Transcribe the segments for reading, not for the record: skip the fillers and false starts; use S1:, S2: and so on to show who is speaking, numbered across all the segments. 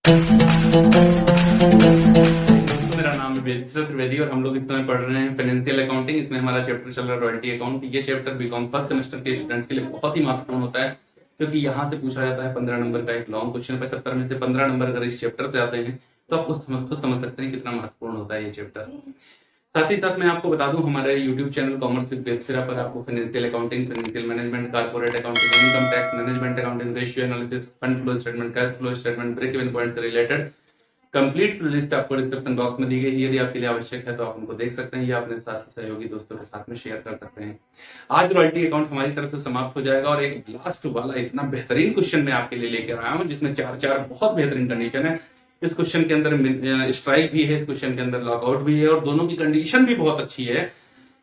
S1: मेरा नाम है वेदिश्वर त्रिवेदी और हम लोग इस समय पढ़ रहे हैं फाइनेंशियल अकाउंटिंग। इसमें हमारा चैप्टर चल रहा है रॉयल्टी अकाउंट। ये चैप्टर बीकॉम फर्स्ट सेमेस्टर के स्टूडेंट्स के लिए बहुत ही महत्वपूर्ण होता है, क्योंकि यहाँ से पूछा जाता है 15 नंबर का एक लॉन्ग क्वेश्चन। 75 में से 15 नंबर अगर इस चैप्टर से आते हैं तो आप खुद समझ सकते हैं कितना महत्वपूर्ण होता है ये चैप्टर। साथ ही साथ मैं आपको बता दूं, हमारे YouTube channel commerce with Vedsira पर आपको financial accounting, financial management, corporate accounting, income tax management accounting, ratio analysis, fund flow statement, cash flow statement, break even point से रिलेटेड कंप्लीट लिस्ट आपको डिस्क्रिप्शन बॉक्स में दी गई है। यदि आपके लिए आवश्यक है तो आप उनको देख सकते हैं या अपने साथी सहयोगी दोस्तों के साथ में शेयर कर सकते हैं। आज रॉयल्टी अकाउंट हमारी तरफ से समाप्त हो जाएगा और एक लास्ट वाला इतना बेहतरीन क्वेश्चन मैं आपके लिए लेकर आया हूं, जिसमें चार बहुत बेहतरीन कंडीशन है। इस क्वेश्चन के अंदर स्ट्राइक भी है, इस क्वेश्चन के अंदर लॉकआउट भी है और दोनों की कंडीशन भी बहुत अच्छी है।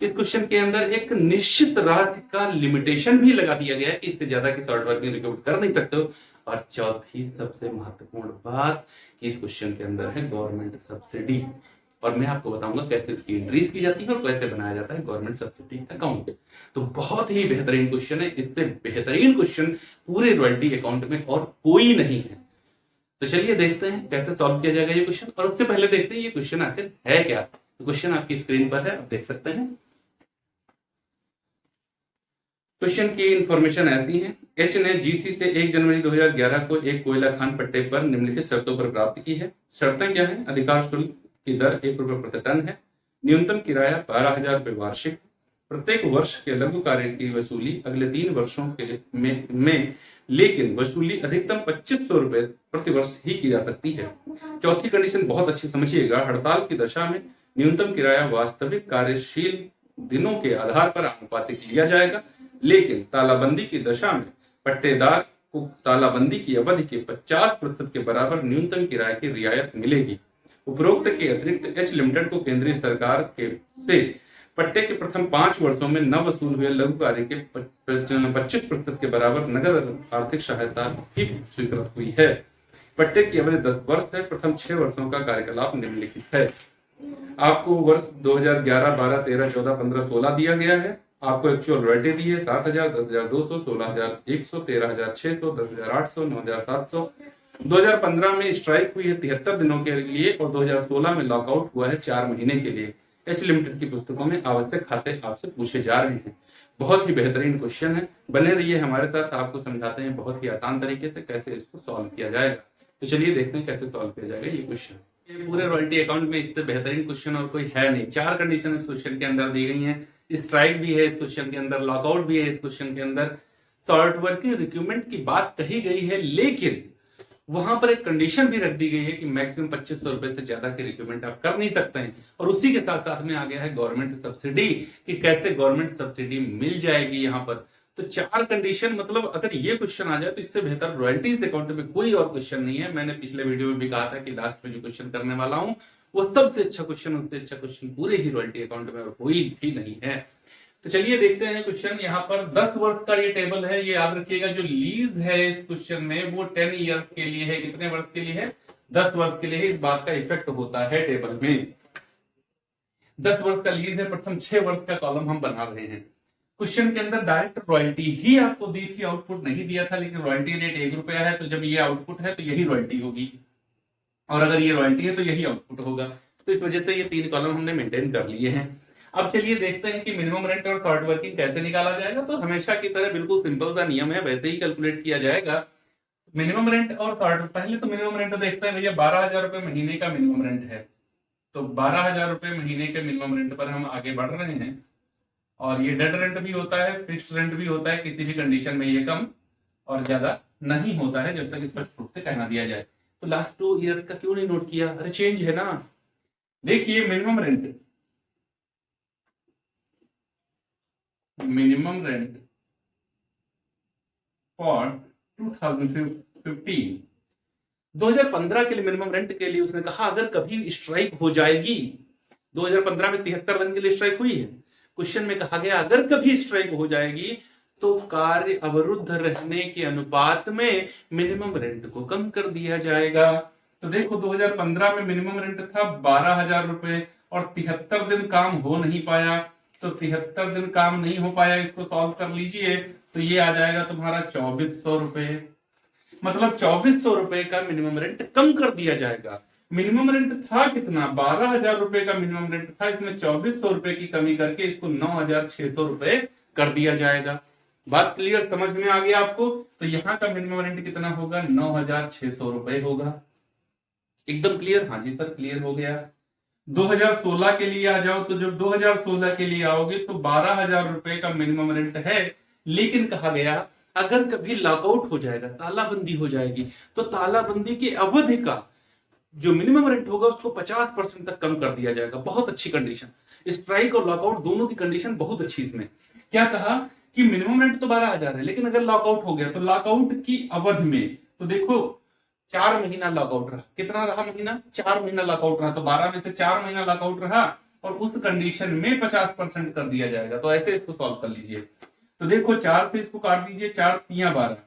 S1: इस क्वेश्चन के अंदर एक निश्चित राशि का लिमिटेशन भी लगा दिया गया है कि इससे ज्यादा की शॉर्ट वर्किंग रिकॉर्ड कर नहीं सकते हो। और चौथी सबसे महत्वपूर्ण बात कि इस क्वेश्चन के अंदर है गवर्नमेंट सब्सिडी, और मैं आपको बताऊंगा कैसे उसकी एंट्रीज की जाती है और कैसे बनाया जाता है गवर्नमेंट सब्सिडी अकाउंट। तो बहुत ही बेहतरीन क्वेश्चन है, इससे बेहतरीन क्वेश्चन पूरे रॉयल्टी अकाउंट में और कोई नहीं है। तो चलिए देखते हैं कैसे सॉल्व किया जाएगा ये क्वेश्चन। और उससे पहले देखते हैं ये क्वेश्चन आखिर है क्या। तो क्वेश्चन आपकी स्क्रीन पर है, आप देख सकते हैं। क्वेश्चन की इंफॉर्मेशन ऐसी है। एच ने जीसी से 1 जनवरी 2011 को एक कोयला खान पट्टे पर निम्नलिखित शर्तों पर प्राप्त की है। शर्तें क्या है? अधिकार शुल्क की दर 1 रुपए प्रति टन है। न्यूनतम किराया 12,000 रुपए वार्षिक। प्रत्येक वर्ष के लघु कार्य की वसूली अगले 3 वर्षों के में लेकिन वसूली अधिकतम 2500 रुपए प्रति वर्ष ही की जा सकती है। चौथी कंडीशन बहुत अच्छी समझिएगा। हड़ताल की दशा में न्यूनतम किराया वास्तविक कार्यशील दिनों के आधार पर आनुपातिक लिया जाएगा, लेकिन तालाबंदी की दशा में पट्टेदार को तालाबंदी की अवधि के 50% के बराबर न्यूनतम किराए की रियायत मिलेगी। उपरोक्त के अतिरिक्त एच लिमिटेड को केंद्रीय सरकार के से पट्टे के प्रथम 5 वर्षों में न वसूल हुए लघु कार्य के 25% के बराबर नगद आर्थिक सहायता भी स्वीकृत हुई है। पट्टे की अवधि 10 वर्ष है। प्रथम 6 वर्षों का कार्यकलाप निम्नलिखित है। आपको वर्ष 2011, 12, 13, 14, 15, 16 दिया गया है। आपको एक्चुअल रॉयल्टी दी है 7,000, 10,200, 16,100, 13,600, 10,800, 9,700। 2015 में स्ट्राइक हुई है 73 दिनों के लिए और 2016 में लॉकआउट हुआ है 4 महीने के लिए। एच लिमिटेड की पुस्तकों में आवश्यक खाते आपसे पूछे जा रहे हैं। बहुत ही बेहतरीन क्वेश्चन है, बने रहिए हमारे साथ। आपको समझाते हैं बहुत ही आसान तरीके से कैसे इसको सॉल्व किया जाएगा। तो चलिए देखते हैं कैसे सॉल्व किया जाएगा ये क्वेश्चन। ये पूरे रॉयल्टी अकाउंट में इससे बेहतरीन क्वेश्चन और कोई है नहीं। 4 कंडीशन इस क्वेश्चन के अंदर दी गई हैं। स्ट्राइक भी है इस क्वेश्चन के अंदर, लॉकआउट भी है इस क्वेश्चन के अंदर, शॉर्ट वर्किंग रिक्रूटमेंट की बात कही गई है, लेकिन वहां पर एक कंडीशन भी रख दी गई है कि मैक्सिमम 2500 रुपए से ज्यादा की रिक्रूटमेंट आप कर नहीं सकते हैं। और उसी के साथ साथ में आ गया है गवर्नमेंट सब्सिडी, कि कैसे गवर्नमेंट सब्सिडी मिल जाएगी यहाँ पर। तो 4 कंडीशन, मतलब अगर ये क्वेश्चन आ जाए तो इससे बेहतर रॉयल्टीज अकाउंट में कोई और क्वेश्चन नहीं है। मैंने पिछले वीडियो में भी कहा था कि लास्ट में जो क्वेश्चन करने वाला हूं वो सबसे अच्छा क्वेश्चन, उससे अच्छा क्वेश्चन पूरे ही रॉयल्टी अकाउंट में और कोई भी नहीं है। तो चलिए देखते हैं क्वेश्चन। यहाँ पर 10 वर्ष का ये टेबल है, ये याद रखिएगा। जो लीज है इस क्वेश्चन में वो 10 ईयर्स के लिए है। कितने वर्ष के लिए है? 10 वर्ष के लिए। इस बात का इफेक्ट होता है टेबल में। 10 वर्ष का लीज है। प्रथम 6 वर्ष का कॉलम हम बना रहे हैं। क्वेश्चन के अंदर डायरेक्ट रॉयल्टी ही आपको दी थी, आउटपुट नहीं दिया था, लेकिन रॉयल्टी रेट 1 रुपया है। तो जब ये आउटपुट है तो यही रॉयल्टी होगी, और अगर ये रॉयल्टी है तो यही आउटपुट होगा। तो इस वजह से ये 3 कॉलम हमने मेंटेन कर लिए हैं। अब चलिए देखते हैं कि मिनिमम रेंट और शॉर्ट वर्किंग कैसे निकाला जाएगा। तो हमेशा की तरह बिल्कुल सिंपल सा नियम है, वैसे ही कैलकुलेट किया जाएगा। मिनिमम रेंट और शॉर्ट, पहले तो मिनिमम रेंट देखते हैं भैया। 12,000 रुपए महीने का मिनिमम रेंट है, तो 12,000 रुपए महीने के मिनिमम रेंट पर हम आगे बढ़ रहे हैं। और ये डेड रेंट भी होता है, फिक्स्ड रेंट भी होता है। किसी भी कंडीशन में ये कम और ज्यादा नहीं होता है जब तक स्पष्ट रूप से कहना दिया जाए। तो लास्ट 2 ईयर्स का क्यों नहीं नोट किया? अरे चेंज है ना। देखिए मिनिमम रेंट फॉर 2015, 2015 के लिए मिनिमम रेंट के लिए उसने कहा अगर कभी स्ट्राइक हो जाएगी। 2015 में 73 दिन के लिए स्ट्राइक हुई है। क्वेश्चन में कहा गया अगर कभी स्ट्राइक हो जाएगी तो कार्य अवरुद्ध रहने के अनुपात में मिनिमम रेंट को कम कर दिया जाएगा। तो देखो 2015 में मिनिमम रेंट था 12,000 रुपए और 73 दिन काम हो नहीं पाया। तो 73 दिन काम नहीं हो पाया, इसको सॉल्व कर लीजिए तो ये आ जाएगा तुम्हारा 2,400 रुपए। मतलब 2400 रुपए का मिनिमम रेंट कम कर दिया जाएगा। मिनिमम रेंट था कितना, 12,000 रुपए का मिनिमम रेंट था, इसमें 2400 रुपए की कमी करके इसको 9,600 रुपए कर दिया जाएगा। बात क्लियर, समझ में आ गया आपको? तो यहाँ का मिनिमम रेंट कितना होगा, 9,600 रुपए होगा। एकदम क्लियर? हाँ जी सर क्लियर हो गया। 2016 के लिए आ जाओ, तो जब 2016 के लिए आओगे तो 12,000 रुपए का मिनिमम रेंट है, लेकिन कहा गया अगर कभी लॉकआउट हो जाएगा, तालाबंदी हो जाएगी, तो तालाबंदी की अवधि का जो मिनिमम रेंट होगा उसको 50% तक कम कर दिया जाएगा। बहुत अच्छी कंडीशन, स्ट्राइक और लॉकआउट दोनों की कंडीशन बहुत अच्छी। इसमें क्या कहा कि मिनिमम रेंट तो 12,000 है, लेकिन अगर लॉकआउट हो गया तो लॉकआउट की अवधि में, तो देखो 4 महीना लॉकआउट रहा, कितना रहा महीना, 4 महीना लॉकआउट रहा, तो 12 में से 4 महीना लॉकआउट रहा और उस कंडीशन में 50% कर दिया जाएगा। तो ऐसे इसको सॉल्व कर लीजिए। तो देखो 4 से इसको काट दीजिए, 4 तिया 12,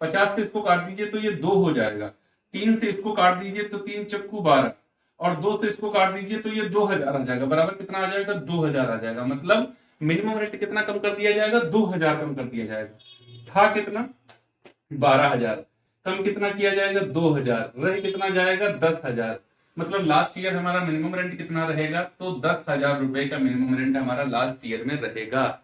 S1: 50 से इसको काट दीजिए तो ये 2 हो जाएगा, 3 से इसको काट दीजिए तो 3 चक्कू 12, और 2 से इसको काट दीजिए तो ये 2000 आ जाएगा, बराबर कितना आ जाएगा, 2000 आ जाएगा। मतलब मिनिमम रेट कितना कम कर दिया जाएगा, 2000 कम कर दिया जाएगा। था कितना 12,000, कम कितना किया जाएगा 2000, रह कितना जाएगा 10,000। मतलब लास्ट ईयर हमारा मिनिमम रेंट कितना रहेगा, तो 10,000 रुपए का मिनिमम रेंट हमारा लास्ट ईयर में रहेगा।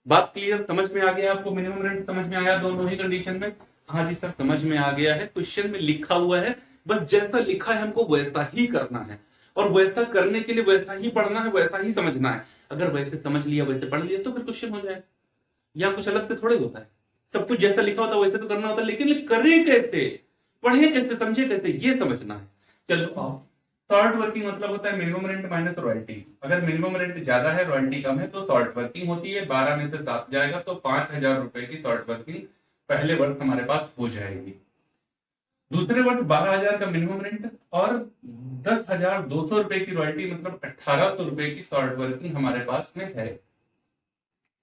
S1: बात क्लियर, समझ में आ गया आपको? मिनिमम रेंट समझ में आया दोनों ही कंडीशन में? हाँ जी सर समझ में आ गया है। क्वेश्चन में लिखा हुआ है, बस जैसा लिखा है हमको वैसा ही करना है, और वैसा करने के लिए वैसा ही पढ़ना है, वैसा ही समझना है। अगर वैसे समझ लिया, वैसे पढ़ लिया तो फिर क्वेश्चन हो जाएगा। या कुछ अलग से थोड़े होता है, सब कुछ जैसा लिखा होता है वैसे तो करना होता है, लेकिन करे कैसे, पढ़े कैसे, समझे कैसे, ये समझना है। चलो आओ, शॉर्ट वर्किंग मतलब होता है मिनिमम रेंट माइनस रॉयल्टी। अगर मिनिमम रेंट ज्यादा है, रॉयल्टी कम है, तो शॉर्ट वर्किंग होती है। 12 में से 7 जाएगा तो 5,000 रुपए की शॉर्ट वर्किंग पहले वर्ष हमारे पास हो जाएगी। दूसरे वर्ष 12,000 का मिनिमम रेंट और 10,200 रुपए की रॉयल्टी, मतलब 1,800 रुपए की शॉर्ट वर्किंग हमारे पास में है।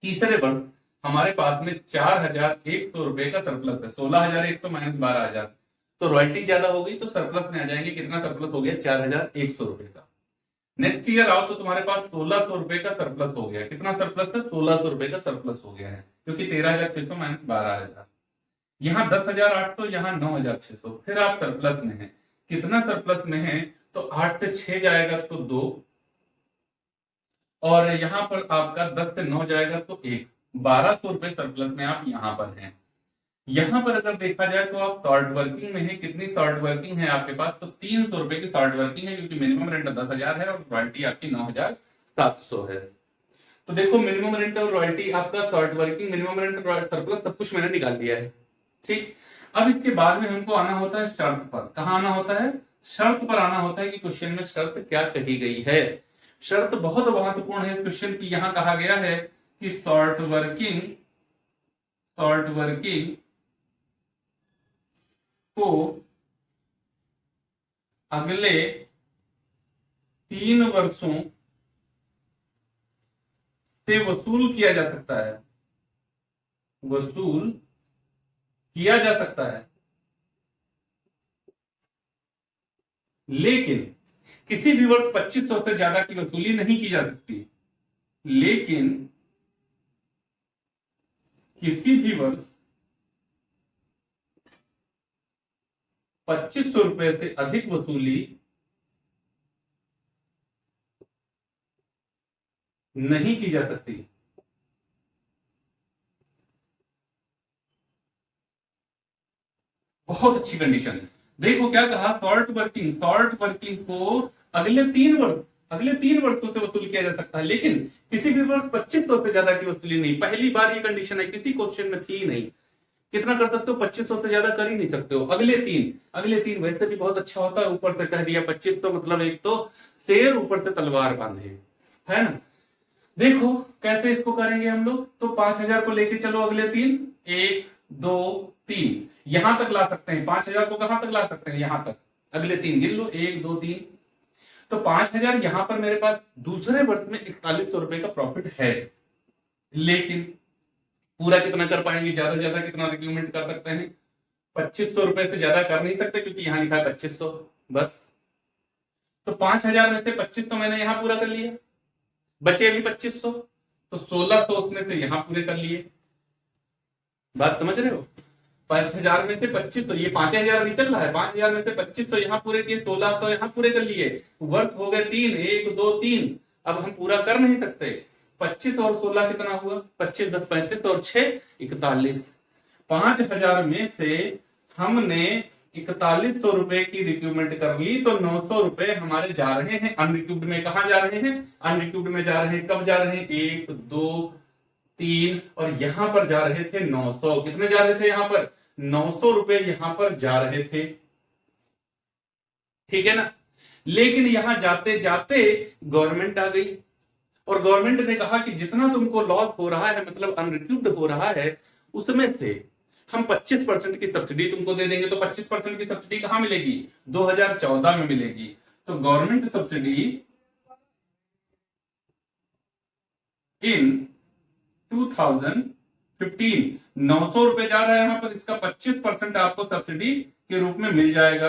S1: तीसरे वर्ष हमारे पास में 4,100 रुपए का सरप्लस है, 16,100 माइनस 12,000, तो रॉयल्टी ज्यादा हो गई तो सरप्लस में आ जाएंगे। कितना सरप्लस हो गया, 4,100 रुपए का। नेक्स्ट ईयर आओ तो तुम्हारे पास 1,600 रुपए का सरप्लस हो गया। कितना सरप्लस है, 1,600 रुपए का सरप्लस हो गया है, क्योंकि 13,600 माइनस 12,000, यहाँ 10,800, यहाँ 9,600, फिर आप सरप्लस में है। कितना सरप्लस में है, तो 8 से 6 जाएगा तो 2, और यहाँ पर आपका 10 से 9 जाएगा तो 1, 1,200 रुपए सरप्लस में आप यहाँ पर हैं। यहाँ पर अगर देखा जाए तो आप शॉर्ट वर्किंग में है। कितनी शॉर्ट वर्किंग है आपके पास, तो 300 रुपए की शॉर्ट वर्किंग है, क्योंकि मिनिमम रेंट 10,000 है और रॉयल्टी आपकी 9,700 है। तो देखो मिनिमम रेंट और रॉयल्टी, आपका short working, minimum rent, surplus, सब कुछ मैंने निकाल दिया है। ठीक, अब इसके बाद में हमको आना होता है शर्त पर। कहाँ आना होता है, शर्त पर आना होता है कि क्वेश्चन में शर्त क्या कही गई है। शर्त बहुत महत्वपूर्ण है इस क्वेश्चन की। यहां कहा गया है कि शॉर्ट वर्किंग को अगले 3 वर्षों से वसूल किया जा सकता है, वसूल किया जा सकता है, लेकिन किसी भी वर्ष 2,500 से ज्यादा की वसूली नहीं की जा सकती। लेकिन किसी भी वर्ष 2,500 रुपए से अधिक वसूली नहीं की जा सकती। बहुत अच्छी कंडीशन। देखो क्या कहा, शॉर्ट वर्किंग को अगले 3 वर्षों से वसूल किया जा सकता है, लेकिन किसी भी वर्ष 2,500 से ज्यादा की वसूली नहीं। पहली बार ये कंडीशन है, किसी क्वेश्चन में थी नहीं। कितना कर सकते हो, 2,500 से ज्यादा कर ही नहीं सकते हो। अगले तीन वैसे भी बहुत अच्छा होता है, ऊपर से कह दिया 2,500, मतलब एक तो शेर ऊपर से तलवार बांधे, है ना। देखो कैसे इसको करेंगे हम लोग, तो 5,000 को लेके चलो अगले 3, 1 2 3, यहां तक ला सकते हैं। 5,000 को कहां तक ला सकते हैं, यहां तक, अगले 3 गिन लो, 1 2 3, तो 5,000 यहां पर मेरे पास दूसरे वर्ष में 4,100 रुपए का प्रॉफिट है। लेकिन पूरा कितना कर पाएंगे, ज्यादा से ज्यादा कितना रिक्यूमेंट कर सकते हैं, 2,500 रुपए से ज्यादा कर नहीं सकते, क्योंकि यहां लिखा है 2,500 बस। तो 5,000 में से 2,500 मैंने यहां पूरा कर लिया, बचे अभी 2,500, तो 1,600 उसमें से यहां पूरे कर लिए। बात समझ रहे हो, 5,000 में से 2500, ये 5,000 भी चल रहा है, 5,000 में से 2500 यहाँ पूरे किए, 1600 यहाँ पूरे कर लिए, वर्ष हो गए 3, 1 2 3। अब हम पूरा कर नहीं सकते, 25 और 16 कितना हुआ, 25 10 35 और 6 41। 5,000 में से हमने 4100 रुपए की रिक्यूबमेंट कर ली, तो 900 रुपए हमारे जा रहे हैं अनरिक्यूब्ड में। कहां जा रहे हैं, अनरिक्यूब्ड में जा रहे हैं। कब जा रहे हैं, 1 2 3, और यहां पर जा रहे थे 900। कितने जा रहे थे यहां पर, 900 रुपए यहां पर जा रहे थे, ठीक है ना। लेकिन यहां जाते जाते गवर्नमेंट आ गई और गवर्नमेंट ने कहा कि जितना तुमको लॉस हो रहा है, मतलब अनरिक्यूब्ड हो रहा है, उसमें से हम 25% की सब्सिडी तुमको दे देंगे। तो 25% की सब्सिडी कहां मिलेगी, 2014 में मिलेगी। तो गवर्नमेंट सब्सिडी इन 2015 900 रुपए जा रहा है यहां पर, इसका 25% आपको सब्सिडी के रूप में मिल जाएगा।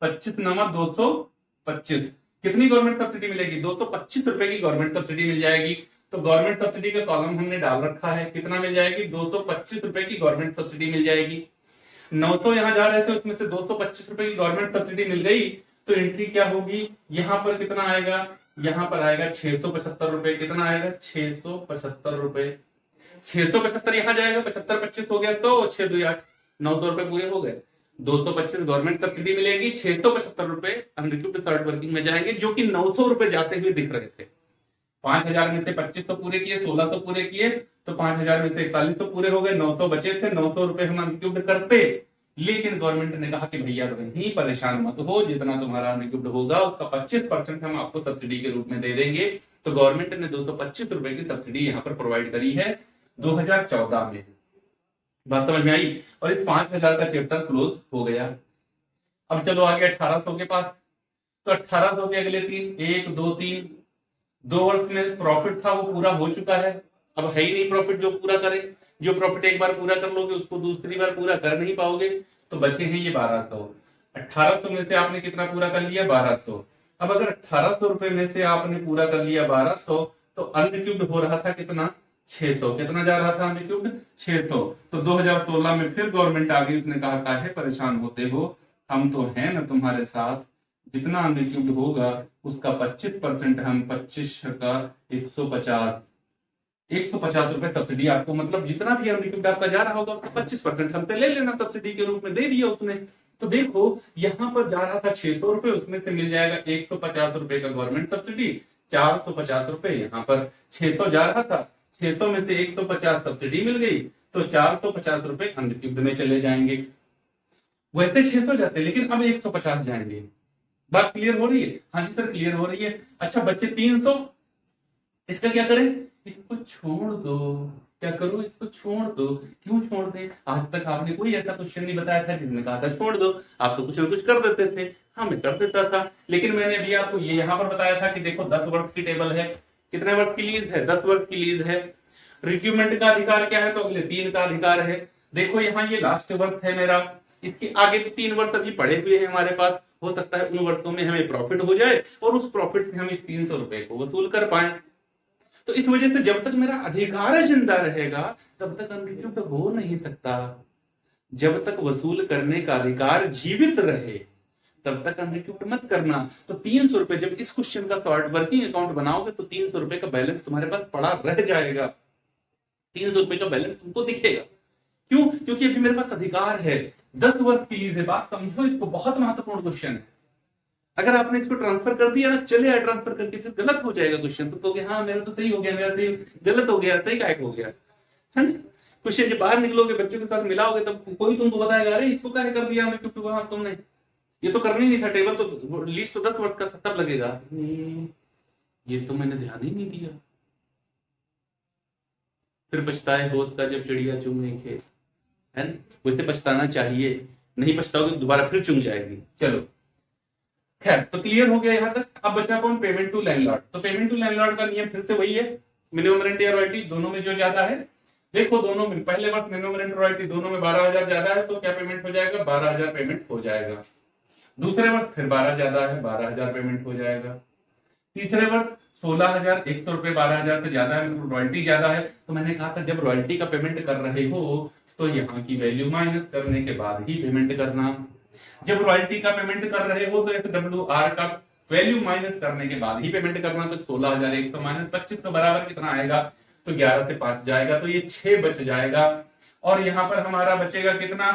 S1: 25 नमा 225, कितनी गवर्नमेंट सब्सिडी मिलेगी, 225 रुपए की गवर्नमेंट सब्सिडी मिल जाएगी। तो गवर्नमेंट सब्सिडी का कॉलम हमने डाल रखा है, कितना मिल जाएगी, 225 रुपए की गवर्नमेंट सब्सिडी मिल जाएगी। 900 यहां जा रहे थे, उसमें से 225 रुपए की गवर्नमेंट सब्सिडी मिल गई, तो एंट्री क्या होगी, यहां पर कितना आएगा, यहां पर आएगा 675 रुपए। कितना आएगा, 675 रुपए। 675 यहां जाएगा, 75 25 हो गया, तो 6 2 8, 900 रुपए पूरे हो गए। 225 गवर्नमेंट सब्सिडी मिलेगी, 675 रुपए अनरिक्यूब्ड शॉर्ट वर्किंग में जाएंगे, जो कि 900 रुपए जाते हुए दिख रहे थे। 5,000 में से 2500 पूरे किए, 1600 पूरे किए, तो 5,000 में से 4100 पूरे हो गए, 900 बचे थे। 900 रुपए हम अनरिक्यूब्ड करते, लेकिन गवर्नमेंट ने कहा कि भैया वहीं परेशान मत हो, जितना तुम्हारा अनरिक्यूब्ड होगा उसका 25% हम आपको सब्सिडी के रूप में दे देंगे। तो गवर्नमेंट ने 225 रुपए की सब्सिडी यहाँ पर प्रोवाइड करी है 2014 में। बात समझ में आई। और इस 5,000 का चैप्टर क्लोज हो गया। अब चलो आगे 1800 के पास। तो 1800 के अगले 3, 1 2 3, 2 वर्ष में प्रॉफिट था वो पूरा हो चुका है। अब है ही नहीं प्रॉफिट जो पूरा करे। जो प्रॉफिट एक बार पूरा कर लोगे उसको दूसरी बार पूरा कर नहीं पाओगे। तो बचे हैं ये 1200। 1800 में से आपने कितना पूरा कर लिया, 1200। अब अगर 1800 रुपए में से आपने पूरा कर लिया 1200, तो अनरिक्यूब्ड हो रहा था कितना, 600। कितना जा रहा था अनरिक्यूब्ड, 600। तो 2016 में फिर गवर्नमेंट आ गई, उसने कहा काहे परेशान होते हो, हम तो हैं ना तुम्हारे साथ। जितना अनरिक्यूब्ड होगा उसका 25% हम 25 का 150 रुपए सब्सिडी आपको, मतलब जितना भी अनरिक्यूब्ड आपका जा रहा होगा उसका 25% हमसे ले लेना, सब्सिडी के रूप में दे दिया उसने। तो देखो यहाँ पर जा रहा था 600 रुपए, उसमें से मिल जाएगा 150 रुपए का गवर्नमेंट सब्सिडी, 450 रुपए यहाँ पर 600 जा रहा था, 600 में से 150 सब्सिडी मिल गई, तो 450 रुपए अनरिक्यूब्ड में चले जाएंगे। वैसे 600 जाते लेकिन अब 150 जाएंगे। बात क्लियर हो रही है, हाँ जी सर क्लियर हो रही है। अच्छा बच्चे 300, इसका क्या करें, इसको छोड़ दो। क्या करो, इसको छोड़ दो। क्यों छोड़ दे, आज तक आपने कोई ऐसा क्वेश्चन नहीं बताया था जिसने कहा था छोड़ दो। आप तो कुछ ना कुछ कर देते थे, हाँ मैं कर देता था, लेकिन मैंने अभी आपको ये यहाँ पर बताया था कि देखो 10 वर्ष की टेबल है, कितने वर्ष की लीज है, 10 वर्ष की लीज है। रिक्यूमेंट का अधिकार क्या है, तो अगले 3 का अधिकार है। देखो यहाँ ये लास्ट वर्ष है मेरा, इसके आगे भी 3 वर्ष अभी पड़े हुए हैं हमारे पास। हो सकता है उन वर्षों में हमें प्रॉफिट हो जाए और उस प्रॉफिट से हम इस 300 रुपए को वसूल कर पाए। तो इस वजह से जब तक मेरा अधिकार जिंदा रहेगा तब तक अनरिक्यूब्ड हो नहीं सकता। जब तक वसूल करने का अधिकार जीवित रहे तब तक अनरिक्यूब्ड मत करना। तो 300 रुपए जब इस क्वेश्चन का शॉर्ट वर्किंग अकाउंट बनाओगे तो 300 रुपए का बैलेंस तुम्हारे पास पड़ा रह जाएगा। 300 रुपए का बैलेंस तुमको दिखेगा। क्यों, क्योंकि अभी मेरे पास अधिकार है। 10 वर्ष की लीज है, बात समझो इसको, बहुत महत्वपूर्ण क्वेश्चन है। अगर आपने इसको ट्रांसफर कर दिया ना, चले ट्रांसफर करके, फिर गलत हो जाएगा क्वेश्चन। तो कहोगे हाँ मेरा तो सही हो गया, मेरा सही गलत हो गया, सही काय हो गया, है ना। क्वेश्चन जब बाहर निकलोगे बच्चों के साथ मिलाओगे तब कोई तुमको बताएगा अरे इसको क्या कर दिया हमने, तुमने ये तो करना ही नहीं था, टेबल तो लीज तो 10 वर्ष का तब लगेगा, ये तो मैंने ध्यान ही नहीं दिया। फिर पछताए होत का जब चिड़िया चुंगे खेत, है ना। वैसे पछताना चाहिए, नहीं पछताओगे दोबारा फिर चुंग जाएगी। चलो खैर, तो क्लियर हो गया यहाँ तक। अब बचा कौन, पेमेंट टू लैंडलॉर्ड। तो पेमेंट टू लैंडलॉर्ड का नियम फिर से वही है, मिनिमम रेंट या रॉयल्टी दोनों में जो ज्यादा है। देखो दोनों में, पहले वर्ष मिनिमम रेंट रॉयल्टी दोनों में 12,000 ज्यादा है तो क्या पेमेंट हो जाएगा, 12,000 पेमेंट हो जाएगा। दूसरे वर्ष फिर 12 ज्यादा है, 12,000 पेमेंट हो जाएगा। तीसरे वर्ष 16,100 रुपए, 12,000 से ज्यादा है, मतलब रॉयल्टी ज्यादा है। तो मैंने कहा था जब रॉयल्टी का पेमेंट कर रहे हो तो यहाँ की वैल्यू माइनस करने के बाद ही पेमेंट करना। जब रॉयल्टी का पेमेंट कर रहे हो तो SWR का वैल्यू माइनस करने के बाद ही पेमेंट करना। तो 16,100 माइनस 25 तो बराबर कितना आएगा, तो 11 से 5 जाएगा तो ये 6 बच जाएगा। और यहाँ पर हमारा बचेगा कितना,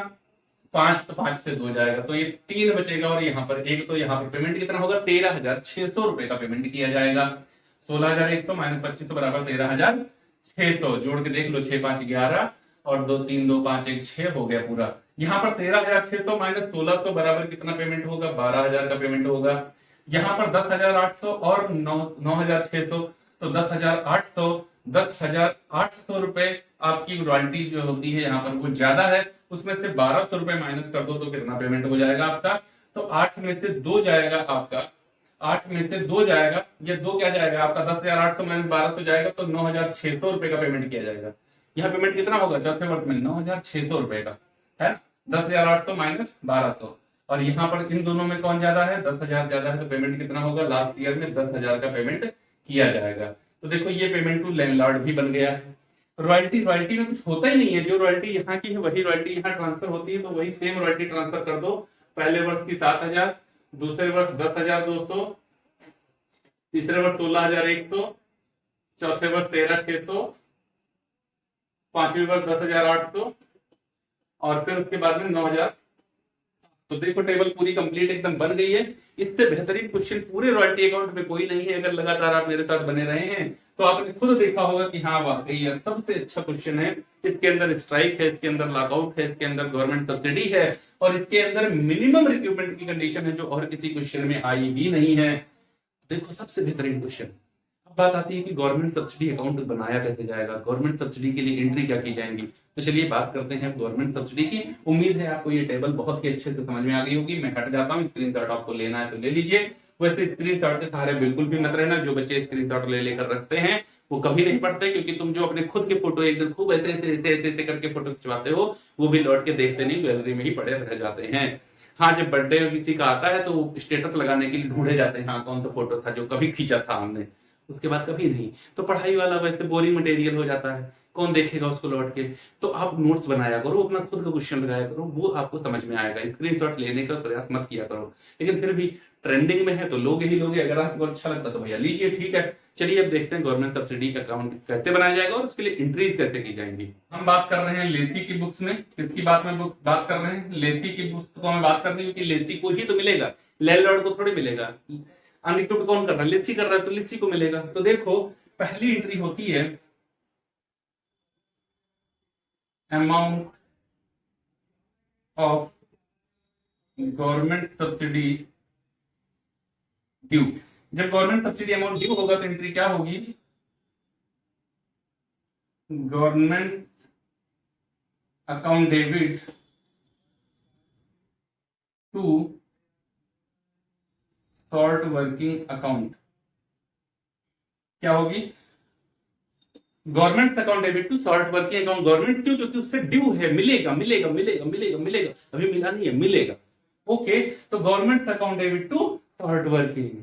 S1: 5, तो 5 से 2 जाएगा तो ये 3 बचेगा। और यहाँ पर 1, तो यहाँ पर पेमेंट कितना होगा, 13,600 रुपए का पेमेंट किया जाएगा। 16,100 माइनस 25 बराबर 13,600। जोड़ के देख लो, 6 5 11 और 2 3 2 5 1 6 हो गया पूरा। यहाँ पर 13,600 माइनस 1,600 बराबर कितना पेमेंट होगा, 12,000 का पेमेंट होगा। यहाँ पर 10,800 और 9,600, तो 10,800 रुपए आपकी रॉयल्टी जो होती है यहाँ पर वो ज्यादा है, उसमें से 1,200 रुपए माइनस कर दो तो कितना पेमेंट हो जाएगा आपका, तो 8 में से 2 जाएगा आपका, 8 में से 2 जाएगा, ये 2 क्या जाएगा आपका, 10,800 माइनस 1,200 जाएगा तो 9,600 रुपए का पेमेंट किया जाएगा। यह पेमेंट कितना होगा चौथे वर्ष में, 9,600 रुपए का है, 10,800 माइनस 1,200। और यहाँ पर इन दोनों में कौन ज्यादा है, 10,000 ज्यादा है, तो पेमेंट कितना होगा, लास्ट ईयर में 10,000 का पेमेंट किया जाएगा। तो देखो ये पेमेंट टू लैंडलॉर्ड भी बन गया है। रॉयल्टी में कुछ होता ही नहीं है, जो रॉयल्टी यहाँ की है वही रॉयल्टी यहाँ ट्रांसफर होती है, तो वही सेम रॉयल्टी ट्रांसफर कर दो। पहले वर्ष की 7,000, दूसरे वर्ष 10,200, तीसरे वर्ष 16,100, चौथे वर्ष 13,600, पांचवें वर्ष 10,800 और फिर उसके बाद में 9,000। तो देखो टेबल पूरी कंप्लीट एकदम बन गई है। इससे बेहतरीन क्वेश्चन पूरे रॉयल्टी अकाउंट में कोई नहीं है। अगर लगातार आप मेरे साथ बने रहे हैं तो आपने खुद देखा होगा कि हाँ वाकई यार सबसे अच्छा क्वेश्चन है। इसके अंदर स्ट्राइक है, इसके अंदर लॉकआउट है, इसके अंदर गवर्नमेंट सब्सिडी है और इसके अंदर मिनिमम रिक्रूटमेंट की कंडीशन है जो और किसी क्वेश्चन में आई भी नहीं है। देखो सबसे बेहतरीन क्वेश्चन। अब बात आती है कि गवर्नमेंट सब्सिडी अकाउंट बनाया कैसे जाएगा, गवर्नमेंट सब्सिडी के लिए एंट्री क्या की जाएंगी। तो चलिए बात करते हैं गवर्नमेंट सब्सिडी की। उम्मीद है आपको ये टेबल बहुत ही अच्छे से समझ में आ गई होगी। मैं हट जाता हूँ, स्क्रीनशॉट आपको लेना है तो ले लीजिए। वैसे स्क्रीनशॉट के सहारे बिल्कुल भी मत रहना। जो बच्चे स्क्रीनशॉट ले लेकर रखते हैं वो कभी नहीं पढ़ते, क्योंकि तुम जो अपने खुद के फोटो एक दिन खूब ऐसे ऐसे करके फोटो खिंचवाते हो वो भी लौट के देखते नहीं, गैलरी में ही पड़े रह जाते हैं। हाँ, जब बर्थडे किसी का आता है तो स्टेटस लगाने के लिए ढूंढे जाते हैं, हाँ कौन सा फोटो था जो कभी खींचा था हमने, उसके बाद कभी नहीं। तो पढ़ाई वाला वैसे बोरिंग मटेरियल हो जाता है, कौन देखेगा उसको लौट के। तो आप नोट्स बनाया करो, अपना खुद का क्वेश्चन लगाया करो, वो आपको समझ में आएगा। स्क्रीनशॉट लेने का प्रयास मत किया करो, लेकिन फिर भी ट्रेंडिंग में है तो लोग ही लोग, अगर आपको अच्छा लगता तो भैया लीजिए, ठीक है। चलिए अब देखते हैं गवर्नमेंट सब्सिडी अकाउंट कैसे बनाया जाएगा और उसके लिए एंट्रीज कैसे की जाएंगी। हम बात कर रहे हैं लेसी की बुक्स में। किसकी बात कर रहे हैं, लेसी की बुक्स को हमें बात करनी है, क्योंकि लेसी को ही तो मिलेगा, लैंडलॉर्ड को थोड़ी मिलेगा। अनरिक्रूट कौन कर रहा है, लेसी कर रहा है, तो लेसी को मिलेगा। तो देखो पहली एंट्री होती है amount of government subsidy due. जब गवर्नमेंट सब्सिडी अमाउंट ड्यू होगा तो एंट्री क्या होगी, government account debit to short working account. क्या होगी, government account debit to short working account. Government क्यों, क्योंकि उससे ड्यू है, मिलेगा मिलेगा मिलेगा मिलेगा मिलेगा, अभी मिला नहीं है, मिलेगा। ओके, तो government account debit to short working.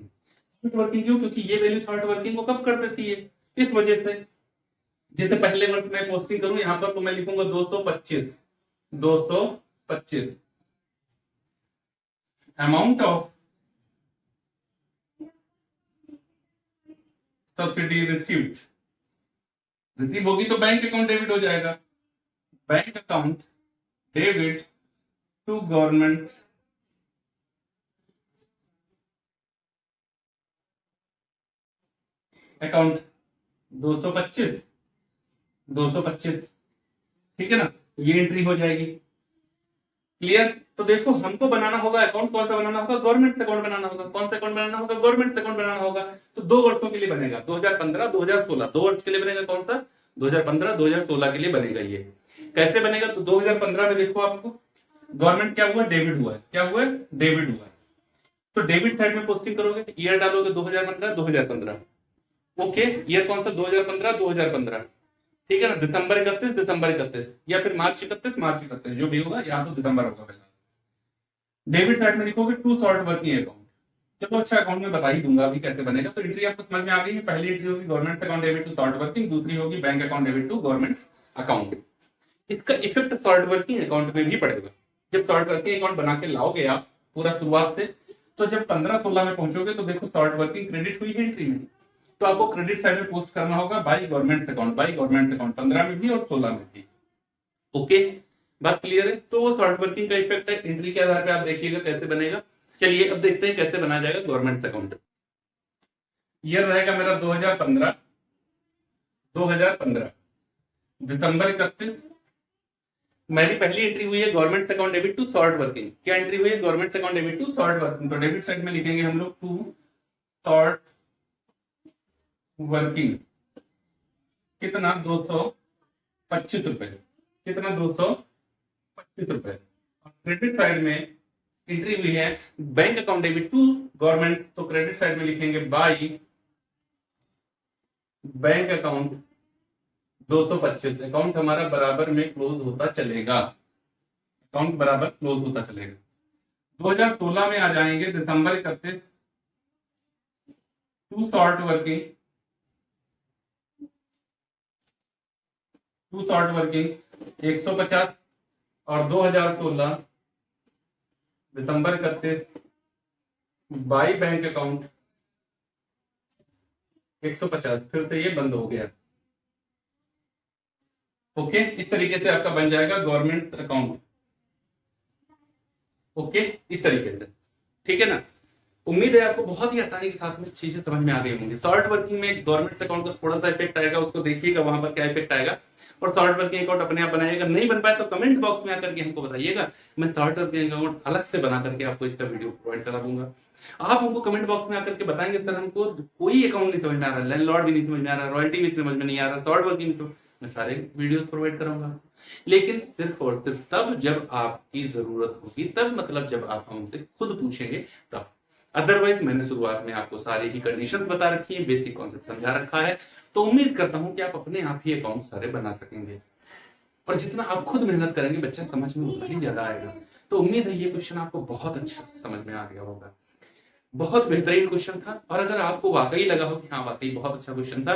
S1: Short working क्यों, क्योंकि ये वैल्यू शॉर्ट वर्किंग को कब कर देती है, इस वजह से। जैसे पहले वर्ष में पोस्टिंग करूं यहां पर तो मैं लिखूंगा 225 amount of subsidy received. Receive होगी तो बैंक अकाउंट डेबिट हो जाएगा, bank account debit to government account 225, ठीक है ना, ये एंट्री हो जाएगी। क्लियर। तो देखो हमको बनाना होगा अकाउंट, कौन सा बनाना होगा, गवर्नमेंट अकाउंट बनाना होगा। कौन सा अकाउंट बनाना होगा, गवर्नमेंट अकाउंट बनाना होगा। तो 2 वर्षों के लिए बनेगा, 2015 2016, 2 वर्ष के लिए बनेगा। कौन सा, 2015 2016 के लिए बनेगा। ये कैसे बनेगा, तो 2015 में देखो आपको गवर्नमेंट क्या हुआ, डेबिट हुआ है। क्या हुआ है, डेबिट हुआ है। तो डेबिट साइड में पोस्टिंग करोगे, ईयर डालोगे 2015। ओके, ईयर कौन सा, 2015, ठीक है ना। दिसंबर 31 या फिर मार्च 31 जो भी होगा, यहाँ तो दिसंबर होगा पहला। डेबिट साइड में लिखोगे टू शॉर्ट वर्किंग अकाउंट। चलो अच्छा, अकाउंट में बता ही दूंगा अभी कैसे बनेगा। तो एंट्री आपको समझ में आ गई है। पहली एंट्री होगी government account debit to short working, दूसरी होगी bank account debit to government account. इसका इफेक्ट शॉर्ट वर्किंग अकाउंट में भी पड़ेगा। जब शॉर्ट वर्किंग अकाउंट बना के लाओगे आप पूरा शुरुआत से, तो जब 15-16 में पहुंचोगे तो देखो शॉर्ट वर्किंग क्रेडिट हुई है एंट्री में, तो आपको क्रेडिट साइड में पोस्ट करना होगा by government account, by government account 15 में भी और 16 में भी। ओके, बात क्लियर है। तो वो शॉर्ट वर्किंग का इफेक्ट है, एंट्री के आधार पे आप देखिएगा कैसे बनेगा। चलिए अब देखते हैं कैसे बनाया जाएगा गवर्नमेंट अकाउंट। ईयर रहेगा मेरा 2015 दिसंबर 31। मेरी पहली एंट्री हुई है government account debit to short working. क्या एंट्री हुई है? Government account debit to short working. तो डेबिट साइड में लिखेंगे हम लोग टू शॉर्ट वर्किंग, कितना 225 रुपए, कितना 225 रुपए। क्रेडिट साइड में एंट्री हुई है bank account debit to government, तो क्रेडिट साइड में लिखेंगे बाई बैंक अकाउंट 225। अकाउंट हमारा बराबर में क्लोज होता चलेगा, अकाउंट बराबर क्लोज होता चलेगा। 2016 में आ जाएंगे दिसंबर 31 to short working, to short working 150 और 2016 दिसंबर 31 बाई बैंक अकाउंट 150। फिर से ये बंद हो गया। ओके, इस तरीके से आपका बन जाएगा गवर्नमेंट अकाउंट। ओके, इस तरीके से, ठीक है ना। उम्मीद है आपको बहुत ही आसानी के साथ में चीजें समझ में आ गई होंगी। शॉर्ट वर्किंग में गवर्नमेंट अकाउंट का थोड़ा सा इफेक्ट आएगा, उसको देखिएगा वहां पर क्या इफेक्ट आएगा। और शॉर्ट वर्किंग अकाउंट अपने आप बनाइएगा, नहीं बन पाए तो कमेंट बॉक्स में आकर के हमको बताइएगा, मैं शॉर्ट वर्किंग अकाउंट अलग से बना करके आपको इसका वीडियो प्रोवाइड करा दूंगा। आप हमको कमेंट बॉक्स में आकर के बताएंगे सर हमको कोई अकाउंट नहीं समझ में आ रहा, लैंडलॉर्ड भी नहीं समझ में आ रहा, रॉयल्टी भी समझ में नहीं आ रहा, शॉर्ट वर्किंग, मैं सारे वीडियोस प्रोवाइड कराऊंगा। लेकिन सिर्फ और सिर्फ तब जब आपकी जरूरत होगी, तब मतलब जब आप हमसे खुद पूछेंगे तब। अदरवाइज मैंने शुरुआत में आपको सारी ही कंडीशन बता रखी है, बेसिक कॉन्सेप्ट समझा रखा है, तो उम्मीद करता हूं कि आप अपने आप ही अकाउंट सारे बना सकेंगे। और जितना आप खुद मेहनत करेंगे बच्चा समझ में उतना ही ज्यादा आएगा। तो उम्मीद है ये क्वेश्चन आपको बहुत अच्छे से समझ में आ गया होगा। बहुत बेहतरीन क्वेश्चन था, और अगर आपको वाकई लगा हो कि हाँ वाकई बहुत अच्छा क्वेश्चन था,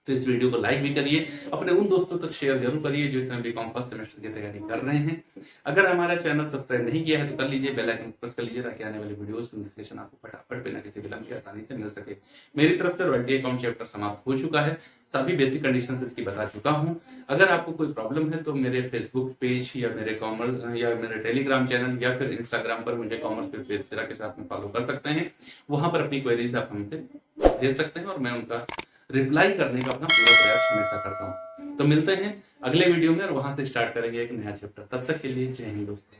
S1: तो इस वीडियो को लाइक भी करिए, अपने उन दोस्तों तक शेयर जरूर करिए जो इसमें बीकॉम फर्स्ट सेमेस्टर की तैयारी कर रहे हैं। अगर हमारा चैनल सब्सक्राइब नहीं किया है तो कर लीजिए, बेल आइकन प्रेस कर लीजिए, ताकि आने वाली वीडियोस नोटिफिकेशन आपको फटाफट बिना किसी विलंब के आसानी से मिल सके। मेरी तरफ से रॉयल्टी अकाउंट चैप्टर समाप्त हो चुका है, सभी बेसिक कंडीशंस इसकी बता चुका हूं। अगर आपको कोई प्रॉब्लम है तो मेरे फेसबुक पेज या मेरे कॉमर्स या मेरे टेलीग्राम चैनल या फिर इंस्टाग्राम पर मुझे कॉमर्स पेज के साथ में फॉलो कर सकते हैं। वहां पर अपनी क्वेरीज आप हमसे भेज सकते हैं और मैं उनका रिप्लाई करने का अपना पूरा प्रयास हमेशा करता हूं। तो मिलते हैं अगले वीडियो में और वहां से स्टार्ट करेंगे एक नया चैप्टर। तब तक के लिए जय हिंद दोस्तों।